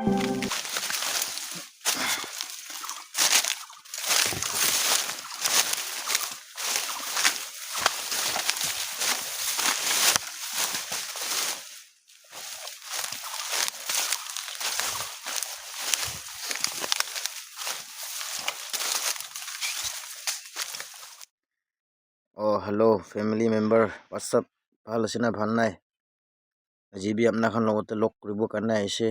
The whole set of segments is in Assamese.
হেল্ল' ফেমিলি মেম্বাৰ হোৱাটছআপ ভাল আছে না ভাল নাই আজি বি আপোনাখন লগতে লগ কৰিবৰ কাৰণে আহিছে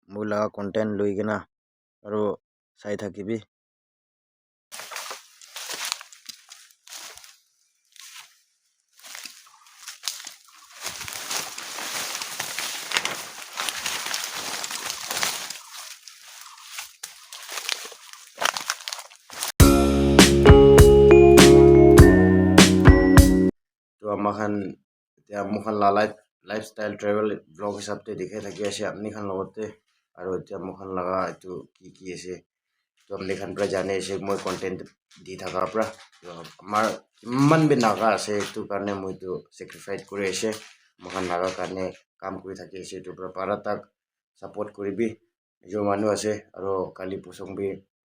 মই লগা কণ্টেণ্ট লৈ কিনা আৰু চাই থাকিবি তো আমাখান এতিয়া মোখান লাইফষ্টাইল ট্ৰেভেল ব্লগ হিচাপতে দেখাই থাকি আছে আপনিখান লগতে আৰু এতিয়া মোখান লগা এইটো কি আছে তো আপনিখান পৰা জানে আছে মই কণ্টেণ্ট দি থকাৰ পৰা আমাৰ কিমান বি নাগা আছে এইটো কাৰণে মইতো চেক্ৰিফাইচ কৰি আছে মোখান নাগা কাৰণে কাম কৰি থাকি আছে এইটোৰ পৰা পাৰা তাক ছাপোৰ্ট কৰিবি নিজৰ মানুহ আছে আৰু কালি পচংবি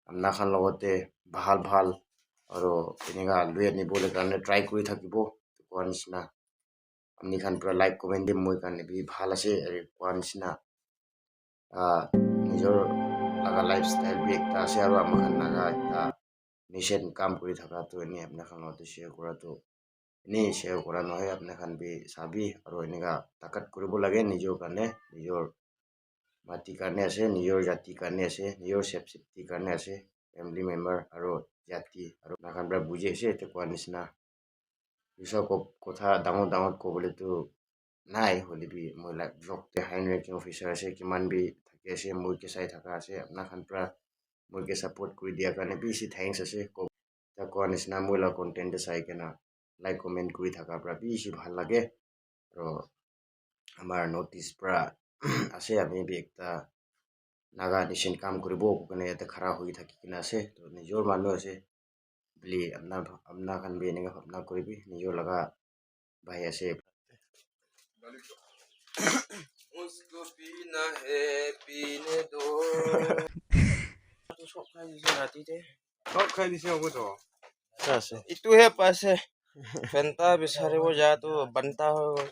আপনাখান লগতে ভাল আৰু এনেকুৱা লৈ আনিবলৈ কাৰণে ট্ৰাই কৰি থাকিব কোৱা নিচিনা আপনিখান পৰা লাইক কমেণ্ট দিম মই কাৰণে বি ভাল আছে কোৱা নিচিনা নিজৰ লগা লাইফষ্টাইল বি একটা আছে আৰু আমাখান নাগা একটা নিচেন কাম কৰি থকাটো এনেই আপনাখান লগতে শ্বেয়াৰ কৰাটো এনেই শ্বেয়াৰ কৰা নহয় আপনাখান বি চাবি আৰু এনেকুৱা তাকাত কৰিব লাগে নিজৰ কাৰণে নিজৰ মাটিৰ কাৰণে আছে নিজৰ জাতিৰ কাৰণে আছে নিজৰ চেফটিৰ কাৰণে আছে ফেমিলি মেম্বাৰ আৰু জাতি আৰু আপনাখান পৰা বুজি আছে এতিয়া কোৱা নিচিনা পিছৰ কথা ডাঙৰ ক'বলৈতো নাই হ'লেবি মই লাইক ব্লগতে হাই ৰেংকিং অফিচাৰ আছে কিমান বি থাকি আছে মইকে চাই থকা আছে আপনাখান পৰা মইকে ছাপোৰ্ট কৰি দিয়াৰ কাৰণে বেছি থেংকছ আছে কোৱা নিচিনা মই লগা কণ্টেণ্ট চাই কিনা লাইক কমেণ্ট কৰি থকাৰ পৰা বেছি ভাল লাগে আৰু আমাৰ নৰ্থ ইষ্ট পৰা আছে আমি বি একটা নাগা নিচিন কাম কৰিব কাৰণে ইয়াতে খাৰা হৈ থাকি কিনা আছে তো নিজৰ মানুহ আছে বুলি আপনাখান বি এনেকৈ ভাৱনা কৰিবি নিজৰ লগা ভাই আছে उसको पीना है पीने दो সব খাই দিছে ৰাতিতে সব খাই দিছে হ'বতো আছে ইটোহে পাইছে ফেন্টা বিচাৰিব যাতো বান্তা হৈ গ'ল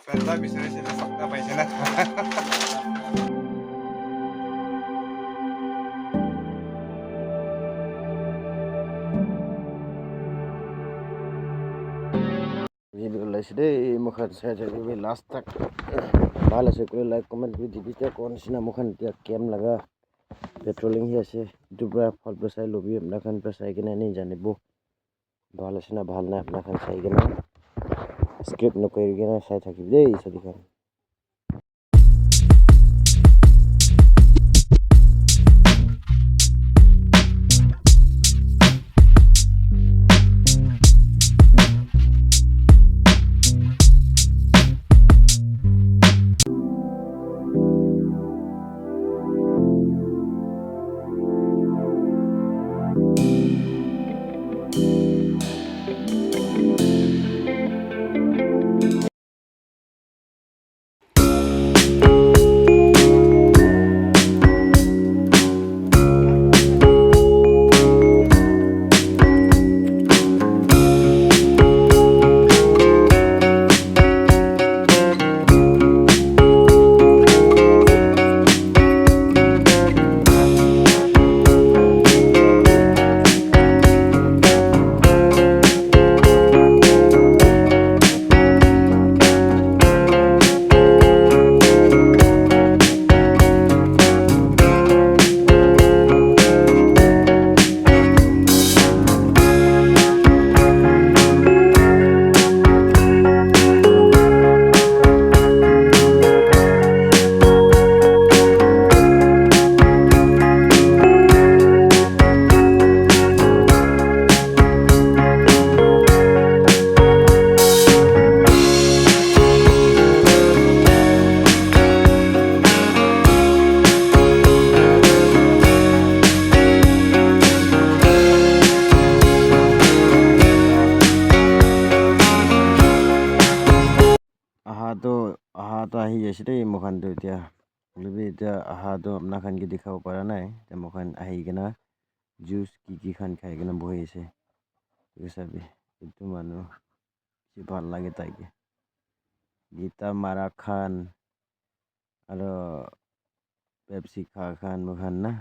ফেন্টা বিচাৰিছিলে সপ্তাহ পাইছে না ভিডিঅ' ওলাইছে দেই মুখান চাই থাকিবি লাষ্ট তাক ভাল আছে কৰি লাইক কমেণ্ট কৰি দিবি এতিয়া কোৱা নিচিনা মুখান এতিয়া কেম লগা পেট্ৰলিং হৈ আছে ইটোৰ পৰা ফলটো চাই ল'বি আপোনাখান পৰা চাই কিনে এনেই জানিব ভাল আছে না ভাল নাই আপোনাখান চাই কিনে স্ক্ৰিপ্ট নকৰি কিনে চাই থাকিবি দেই ছবিখন অহাটো আহি আছে দেই মুখানটো এতিয়া lebih এটা আহাটো আপনাখান কি দেখাব পৰা নাই তেমখান আহি কিনা জুচ কি খান খাই কিনা বহি আছে চাবি itu মানুহ si ভাল লাগে তাইকে গীতা মারা খান আৰু পেপসি খা খান মুখান না